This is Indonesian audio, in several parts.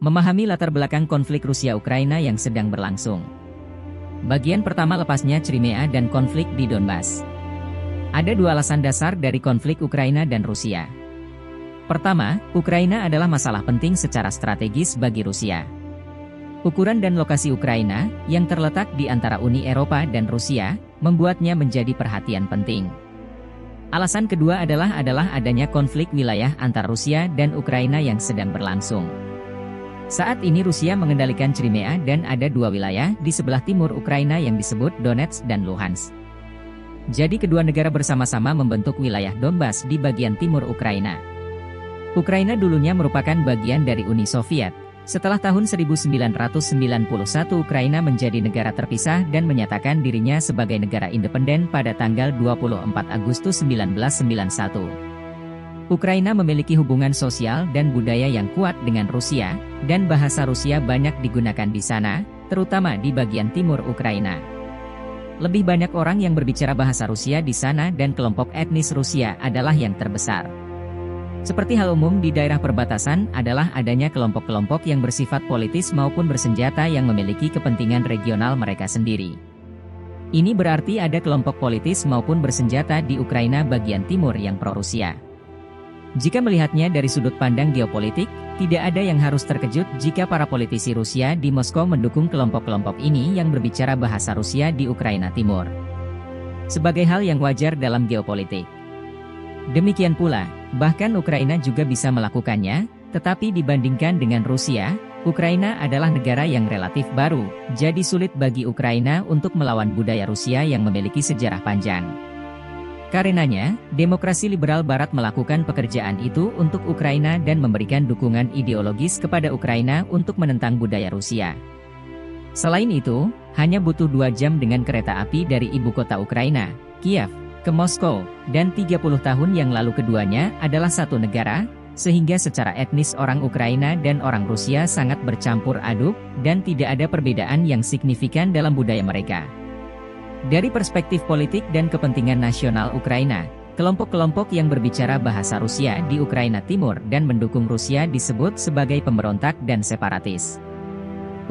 Memahami latar belakang konflik Rusia-Ukraina yang sedang berlangsung. Bagian pertama, lepasnya Crimea dan konflik di Donbas. Ada dua alasan dasar dari konflik Ukraina dan Rusia. Pertama, Ukraina adalah masalah penting secara strategis bagi Rusia. Ukuran dan lokasi Ukraina, yang terletak di antara Uni Eropa dan Rusia, membuatnya menjadi perhatian penting. Alasan kedua adalah adanya konflik wilayah antara Rusia dan Ukraina yang sedang berlangsung. Saat ini Rusia mengendalikan Crimea dan ada dua wilayah di sebelah timur Ukraina yang disebut Donetsk dan Luhansk. Jadi kedua negara bersama-sama membentuk wilayah Donbas di bagian timur Ukraina. Ukraina dulunya merupakan bagian dari Uni Soviet. Setelah tahun 1991 Ukraina menjadi negara terpisah dan menyatakan dirinya sebagai negara independen pada tanggal 24 Agustus 1991. Ukraina memiliki hubungan sosial dan budaya yang kuat dengan Rusia, dan bahasa Rusia banyak digunakan di sana, terutama di bagian timur Ukraina. Lebih banyak orang yang berbicara bahasa Rusia di sana dan kelompok etnis Rusia adalah yang terbesar. Seperti hal umum di daerah perbatasan adalah adanya kelompok-kelompok yang bersifat politis maupun bersenjata yang memiliki kepentingan regional mereka sendiri. Ini berarti ada kelompok politis maupun bersenjata di Ukraina bagian timur yang pro-Rusia. Jika melihatnya dari sudut pandang geopolitik, tidak ada yang harus terkejut jika para politisi Rusia di Moskow mendukung kelompok-kelompok ini yang berbicara bahasa Rusia di Ukraina Timur. Sebagai hal yang wajar dalam geopolitik. Demikian pula, bahkan Ukraina juga bisa melakukannya, tetapi dibandingkan dengan Rusia, Ukraina adalah negara yang relatif baru, jadi sulit bagi Ukraina untuk melawan budaya Rusia yang memiliki sejarah panjang. Karenanya, demokrasi liberal Barat melakukan pekerjaan itu untuk Ukraina dan memberikan dukungan ideologis kepada Ukraina untuk menentang budaya Rusia. Selain itu, hanya butuh 2 jam dengan kereta api dari ibu kota Ukraina, Kiev, ke Moskow, dan 30 tahun yang lalu keduanya adalah satu negara, sehingga secara etnis orang Ukraina dan orang Rusia sangat bercampur aduk, dan tidak ada perbedaan yang signifikan dalam budaya mereka. Dari perspektif politik dan kepentingan nasional Ukraina, kelompok-kelompok yang berbicara bahasa Rusia di Ukraina Timur dan mendukung Rusia disebut sebagai pemberontak dan separatis.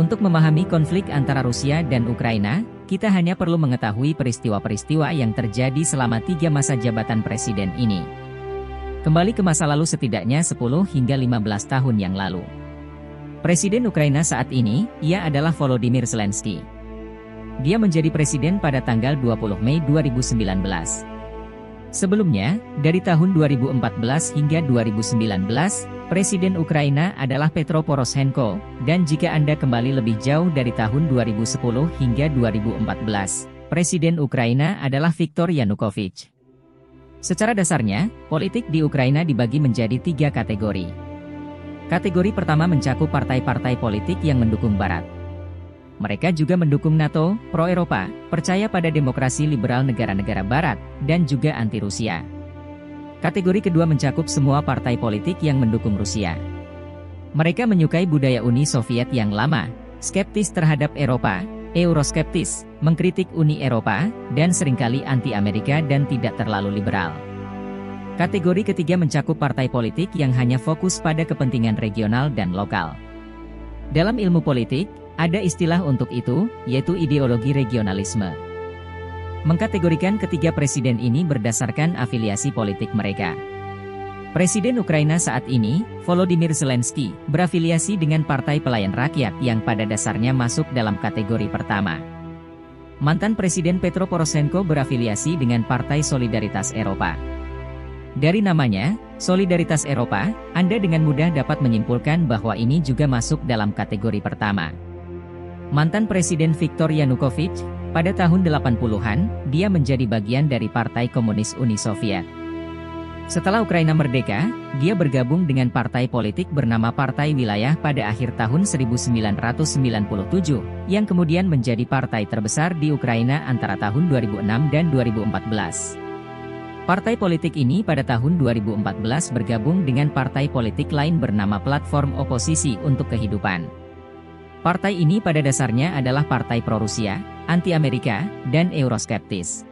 Untuk memahami konflik antara Rusia dan Ukraina, kita hanya perlu mengetahui peristiwa-peristiwa yang terjadi selama 3 masa jabatan presiden ini. Kembali ke masa lalu setidaknya 10 hingga 15 tahun yang lalu. Presiden Ukraina saat ini, ia adalah Volodymyr Zelensky. Dia menjadi presiden pada tanggal 20 Mei 2019. Sebelumnya, dari tahun 2014 hingga 2019, Presiden Ukraina adalah Petro Poroshenko, dan jika Anda kembali lebih jauh dari tahun 2010 hingga 2014, Presiden Ukraina adalah Viktor Yanukovych. Secara dasarnya, politik di Ukraina dibagi menjadi 3 kategori. Kategori pertama mencakup partai-partai politik yang mendukung Barat. Mereka juga mendukung NATO, pro-Eropa, percaya pada demokrasi liberal negara-negara Barat, dan juga anti-Rusia. Kategori kedua mencakup semua partai politik yang mendukung Rusia. Mereka menyukai budaya Uni Soviet yang lama, skeptis terhadap Eropa, euroskeptis, mengkritik Uni Eropa, dan seringkali anti-Amerika dan tidak terlalu liberal. Kategori ketiga mencakup partai politik yang hanya fokus pada kepentingan regional dan lokal. Dalam ilmu politik, ada istilah untuk itu, yaitu ideologi regionalisme. Mengkategorikan ketiga presiden ini berdasarkan afiliasi politik mereka. Presiden Ukraina saat ini, Volodymyr Zelensky, berafiliasi dengan Partai Pelayan Rakyat yang pada dasarnya masuk dalam kategori pertama. Mantan Presiden Petro Poroshenko berafiliasi dengan Partai Solidaritas Eropa. Dari namanya, Solidaritas Eropa, Anda dengan mudah dapat menyimpulkan bahwa ini juga masuk dalam kategori pertama. Mantan Presiden Viktor Yanukovych, pada tahun 80-an, dia menjadi bagian dari Partai Komunis Uni Soviet. Setelah Ukraina merdeka, dia bergabung dengan partai politik bernama Partai Wilayah pada akhir tahun 1997, yang kemudian menjadi partai terbesar di Ukraina antara tahun 2006 dan 2014. Partai politik ini pada tahun 2014 bergabung dengan partai politik lain bernama Platform Oposisi untuk Kehidupan. Partai ini pada dasarnya adalah partai pro-Rusia, anti-Amerika, dan euroskeptis.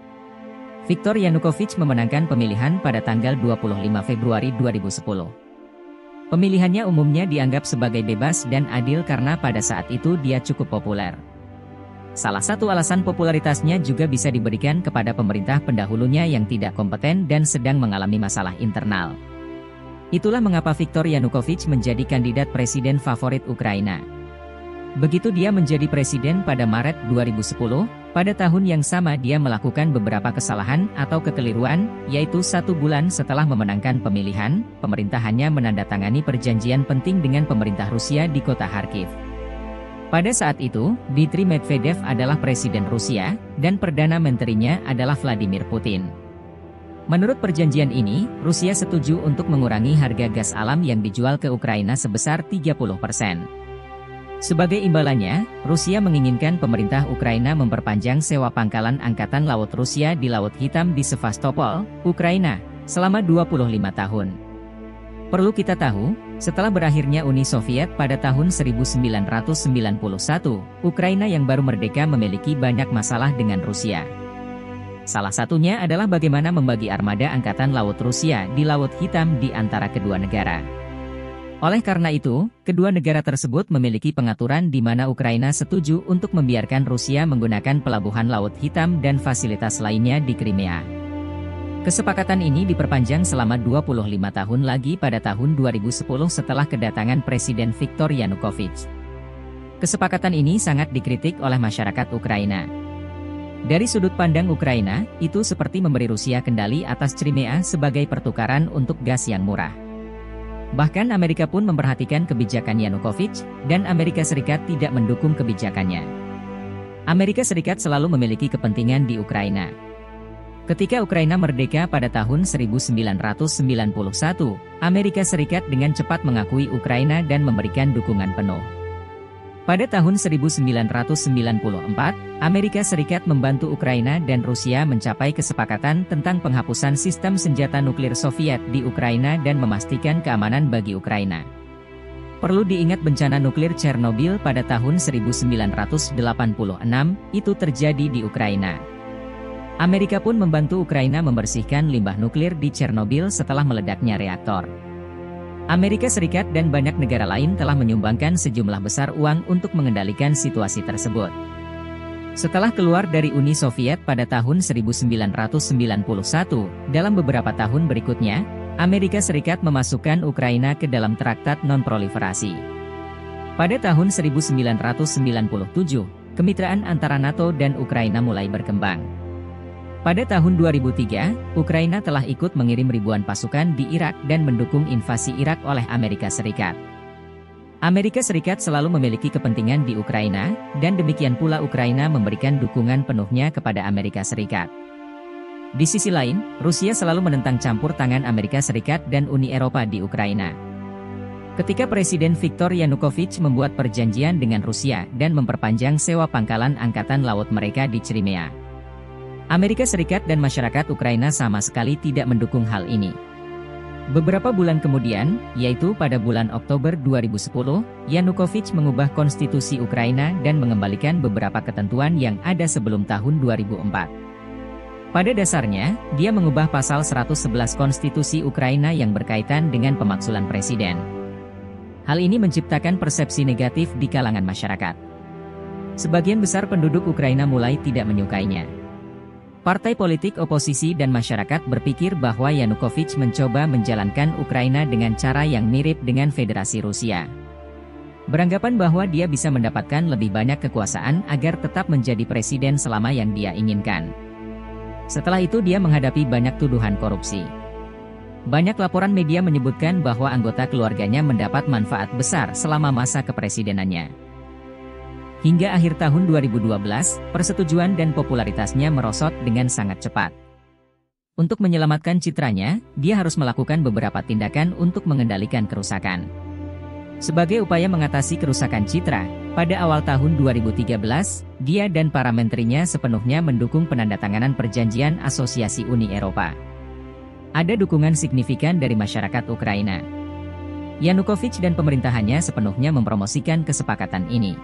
Viktor Yanukovych memenangkan pemilihan pada tanggal 25 Februari 2010. Pemilihannya umumnya dianggap sebagai bebas dan adil karena pada saat itu dia cukup populer. Salah satu alasan popularitasnya juga bisa diberikan kepada pemerintah pendahulunya yang tidak kompeten dan sedang mengalami masalah internal. Itulah mengapa Viktor Yanukovych menjadi kandidat presiden favorit Ukraina. Begitu dia menjadi presiden pada Maret 2010, pada tahun yang sama dia melakukan beberapa kesalahan atau kekeliruan, yaitu 1 bulan setelah memenangkan pemilihan, pemerintahannya menandatangani perjanjian penting dengan pemerintah Rusia di kota Kharkiv. Pada saat itu, Dmitry Medvedev adalah presiden Rusia, dan Perdana Menterinya adalah Vladimir Putin. Menurut perjanjian ini, Rusia setuju untuk mengurangi harga gas alam yang dijual ke Ukraina sebesar 30%. Sebagai imbalannya, Rusia menginginkan pemerintah Ukraina memperpanjang sewa pangkalan Angkatan Laut Rusia di Laut Hitam di Sevastopol, Ukraina, selama 25 tahun. Perlu kita tahu, setelah berakhirnya Uni Soviet pada tahun 1991, Ukraina yang baru merdeka memiliki banyak masalah dengan Rusia. Salah satunya adalah bagaimana membagi armada Angkatan Laut Rusia di Laut Hitam di antara kedua negara. Oleh karena itu, kedua negara tersebut memiliki pengaturan di mana Ukraina setuju untuk membiarkan Rusia menggunakan pelabuhan Laut Hitam dan fasilitas lainnya di Crimea. Kesepakatan ini diperpanjang selama 25 tahun lagi pada tahun 2010 setelah kedatangan Presiden Viktor Yanukovych. Kesepakatan ini sangat dikritik oleh masyarakat Ukraina. Dari sudut pandang Ukraina, itu seperti memberi Rusia kendali atas Crimea sebagai pertukaran untuk gas yang murah. Bahkan Amerika pun memperhatikan kebijakan Yanukovych, dan Amerika Serikat tidak mendukung kebijakannya. Amerika Serikat selalu memiliki kepentingan di Ukraina. Ketika Ukraina merdeka pada tahun 1991, Amerika Serikat dengan cepat mengakui Ukraina dan memberikan dukungan penuh. Pada tahun 1994, Amerika Serikat membantu Ukraina dan Rusia mencapai kesepakatan tentang penghapusan sistem senjata nuklir Soviet di Ukraina dan memastikan keamanan bagi Ukraina. Perlu diingat bencana nuklir Chernobyl pada tahun 1986, itu terjadi di Ukraina. Amerika pun membantu Ukraina membersihkan limbah nuklir di Chernobyl setelah meledaknya reaktor. Amerika Serikat dan banyak negara lain telah menyumbangkan sejumlah besar uang untuk mengendalikan situasi tersebut. Setelah keluar dari Uni Soviet pada tahun 1991, dalam beberapa tahun berikutnya, Amerika Serikat memasukkan Ukraina ke dalam Traktat Non-Proliferasi. Pada tahun 1997, kemitraan antara NATO dan Ukraina mulai berkembang. Pada tahun 2003, Ukraina telah ikut mengirim ribuan pasukan di Irak dan mendukung invasi Irak oleh Amerika Serikat. Amerika Serikat selalu memiliki kepentingan di Ukraina, dan demikian pula Ukraina memberikan dukungan penuhnya kepada Amerika Serikat. Di sisi lain, Rusia selalu menentang campur tangan Amerika Serikat dan Uni Eropa di Ukraina. Ketika Presiden Viktor Yanukovych membuat perjanjian dengan Rusia dan memperpanjang sewa pangkalan Angkatan Laut mereka di Crimea, Amerika Serikat dan masyarakat Ukraina sama sekali tidak mendukung hal ini. Beberapa bulan kemudian, yaitu pada bulan Oktober 2010, Yanukovych mengubah konstitusi Ukraina dan mengembalikan beberapa ketentuan yang ada sebelum tahun 2004. Pada dasarnya, dia mengubah pasal 111 konstitusi Ukraina yang berkaitan dengan pemakzulan presiden. Hal ini menciptakan persepsi negatif di kalangan masyarakat. Sebagian besar penduduk Ukraina mulai tidak menyukainya. Partai politik oposisi dan masyarakat berpikir bahwa Yanukovych mencoba menjalankan Ukraina dengan cara yang mirip dengan Federasi Rusia. Beranggapan bahwa dia bisa mendapatkan lebih banyak kekuasaan agar tetap menjadi presiden selama yang dia inginkan. Setelah itu dia menghadapi banyak tuduhan korupsi. Banyak laporan media menyebutkan bahwa anggota keluarganya mendapat manfaat besar selama masa kepresidenannya. Hingga akhir tahun 2012, persetujuan dan popularitasnya merosot dengan sangat cepat. Untuk menyelamatkan citranya, dia harus melakukan beberapa tindakan untuk mengendalikan kerusakan. Sebagai upaya mengatasi kerusakan citra, pada awal tahun 2013, dia dan para menterinya sepenuhnya mendukung penandatanganan perjanjian asosiasi Uni Eropa. Ada dukungan signifikan dari masyarakat Ukraina. Yanukovych dan pemerintahannya sepenuhnya mempromosikan kesepakatan ini.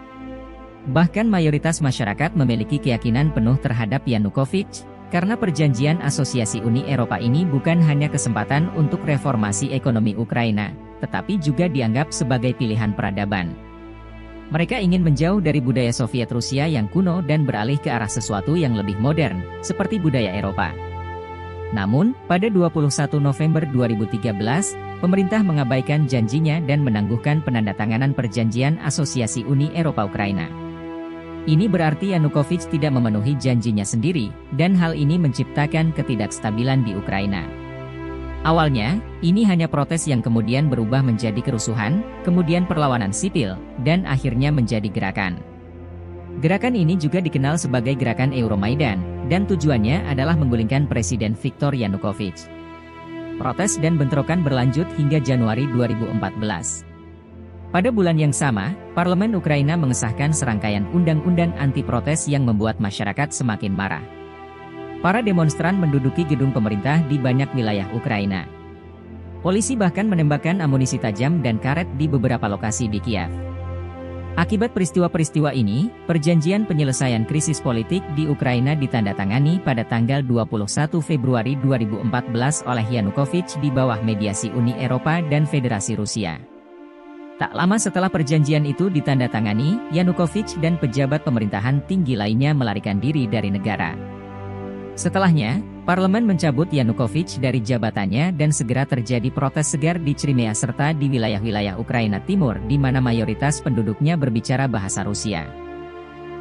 Bahkan mayoritas masyarakat memiliki keyakinan penuh terhadap Yanukovych, Karena perjanjian asosiasi Uni Eropa ini bukan hanya kesempatan untuk reformasi ekonomi Ukraina, tetapi juga dianggap sebagai pilihan peradaban. Mereka ingin menjauh dari budaya Soviet Rusia yang kuno dan beralih ke arah sesuatu yang lebih modern, seperti budaya Eropa. Namun, pada 21 November 2013, pemerintah mengabaikan janjinya dan menangguhkan penandatanganan perjanjian asosiasi Uni Eropa Ukraina. Ini berarti Yanukovych tidak memenuhi janjinya sendiri, dan hal ini menciptakan ketidakstabilan di Ukraina. Awalnya, ini hanya protes yang kemudian berubah menjadi kerusuhan, kemudian perlawanan sipil, dan akhirnya menjadi gerakan. Gerakan ini juga dikenal sebagai Gerakan Euromaidan, dan tujuannya adalah menggulingkan Presiden Viktor Yanukovych. Protes dan bentrokan berlanjut hingga Januari 2014. Pada bulan yang sama, Parlemen Ukraina mengesahkan serangkaian undang-undang anti-protes yang membuat masyarakat semakin marah. Para demonstran menduduki gedung pemerintah di banyak wilayah Ukraina. Polisi bahkan menembakkan amunisi tajam dan karet di beberapa lokasi di Kiev. Akibat peristiwa-peristiwa ini, perjanjian penyelesaian krisis politik di Ukraina ditandatangani pada tanggal 21 Februari 2014 oleh Yanukovych di bawah mediasi Uni Eropa dan Federasi Rusia. Tak lama setelah perjanjian itu ditandatangani, Yanukovych dan pejabat pemerintahan tinggi lainnya melarikan diri dari negara. Setelahnya, parlemen mencabut Yanukovych dari jabatannya dan segera terjadi protes segar di Crimea serta di wilayah-wilayah Ukraina Timur di mana mayoritas penduduknya berbicara bahasa Rusia.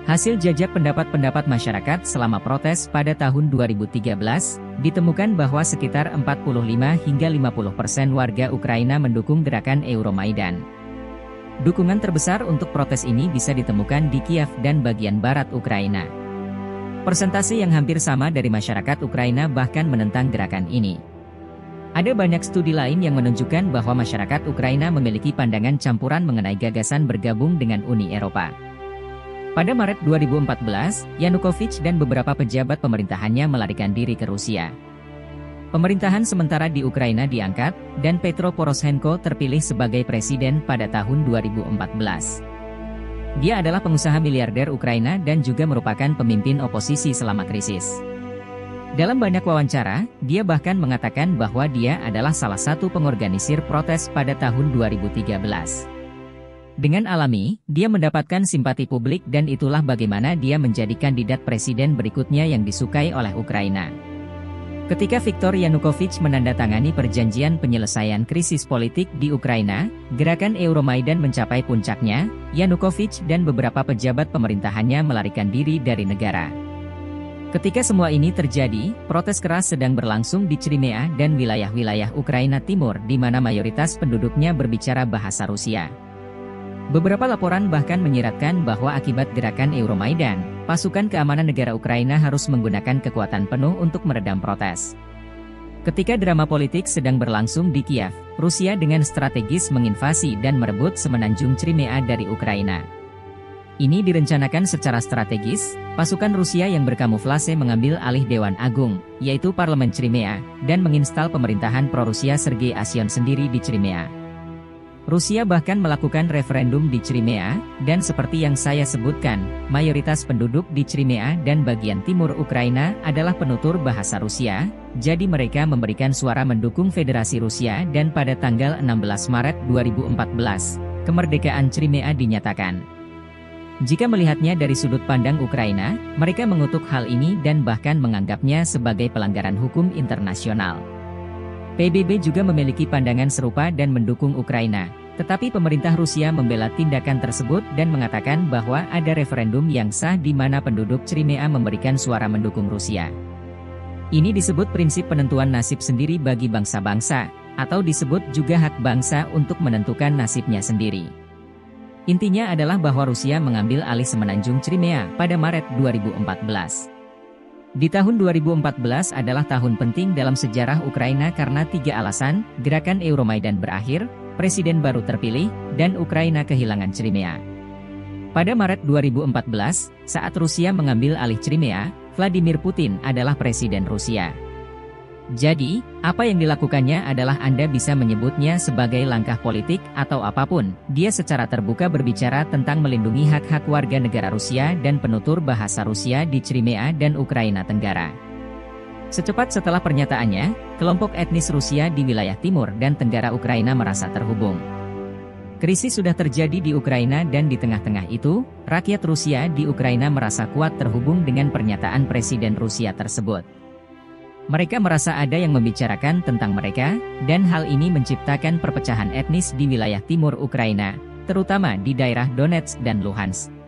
Hasil jajak pendapat masyarakat selama protes pada tahun 2013, ditemukan bahwa sekitar 45 hingga 50% warga Ukraina mendukung gerakan Euromaidan. Dukungan terbesar untuk protes ini bisa ditemukan di Kiev dan bagian barat Ukraina. Persentase yang hampir sama dari masyarakat Ukraina bahkan menentang gerakan ini. Ada banyak studi lain yang menunjukkan bahwa masyarakat Ukraina memiliki pandangan campuran mengenai gagasan bergabung dengan Uni Eropa. Pada Maret 2014, Yanukovych dan beberapa pejabat pemerintahannya melarikan diri ke Rusia. Pemerintahan sementara di Ukraina diangkat, dan Petro Poroshenko terpilih sebagai presiden pada tahun 2014. Dia adalah pengusaha miliarder Ukraina dan juga merupakan pemimpin oposisi selama krisis. Dalam banyak wawancara, dia bahkan mengatakan bahwa dia adalah salah satu pengorganisir protes pada tahun 2013. Dengan alami, dia mendapatkan simpati publik dan itulah bagaimana dia menjadi kandidat presiden berikutnya yang disukai oleh Ukraina. Ketika Viktor Yanukovych menandatangani perjanjian penyelesaian krisis politik di Ukraina, gerakan Euromaidan mencapai puncaknya, Yanukovych dan beberapa pejabat pemerintahannya melarikan diri dari negara. Ketika semua ini terjadi, protes keras sedang berlangsung di Crimea dan wilayah-wilayah Ukraina Timur di mana mayoritas penduduknya berbicara bahasa Rusia. Beberapa laporan bahkan menyiratkan bahwa akibat gerakan Euromaidan, pasukan keamanan negara Ukraina harus menggunakan kekuatan penuh untuk meredam protes. Ketika drama politik sedang berlangsung di Kiev, Rusia dengan strategis menginvasi dan merebut semenanjung Crimea dari Ukraina. Ini direncanakan secara strategis, pasukan Rusia yang berkamuflase mengambil alih Dewan Agung, yaitu Parlemen Crimea, dan menginstal pemerintahan pro-Rusia Sergei Asyon sendiri di Crimea. Rusia bahkan melakukan referendum di Crimea, dan seperti yang saya sebutkan, mayoritas penduduk di Crimea dan bagian timur Ukraina adalah penutur bahasa Rusia, jadi mereka memberikan suara mendukung Federasi Rusia dan pada tanggal 16 Maret 2014, kemerdekaan Crimea dinyatakan. Jika melihatnya dari sudut pandang Ukraina, mereka mengutuk hal ini dan bahkan menganggapnya sebagai pelanggaran hukum internasional. PBB juga memiliki pandangan serupa dan mendukung Ukraina, tetapi pemerintah Rusia membela tindakan tersebut dan mengatakan bahwa ada referendum yang sah di mana penduduk Crimea memberikan suara mendukung Rusia. Ini disebut prinsip penentuan nasib sendiri bagi bangsa-bangsa, atau disebut juga hak bangsa untuk menentukan nasibnya sendiri. Intinya adalah bahwa Rusia mengambil alih semenanjung Crimea pada Maret 2014. Di tahun 2014 adalah tahun penting dalam sejarah Ukraina karena 3 alasan: gerakan Euromaidan berakhir, presiden baru terpilih, dan Ukraina kehilangan Crimea. Pada Maret 2014, saat Rusia mengambil alih Crimea, Vladimir Putin adalah presiden Rusia. Jadi, apa yang dilakukannya adalah Anda bisa menyebutnya sebagai langkah politik atau apapun. Dia secara terbuka berbicara tentang melindungi hak-hak warga negara Rusia dan penutur bahasa Rusia di Crimea dan Ukraina Tenggara. Secepat setelah pernyataannya, kelompok etnis Rusia di wilayah timur dan tenggara Ukraina merasa terhubung. Krisis sudah terjadi di Ukraina dan di tengah-tengah itu, rakyat Rusia di Ukraina merasa kuat terhubung dengan pernyataan Presiden Rusia tersebut. Mereka merasa ada yang membicarakan tentang mereka, dan hal ini menciptakan perpecahan etnis di wilayah timur Ukraina, terutama di daerah Donetsk dan Luhansk.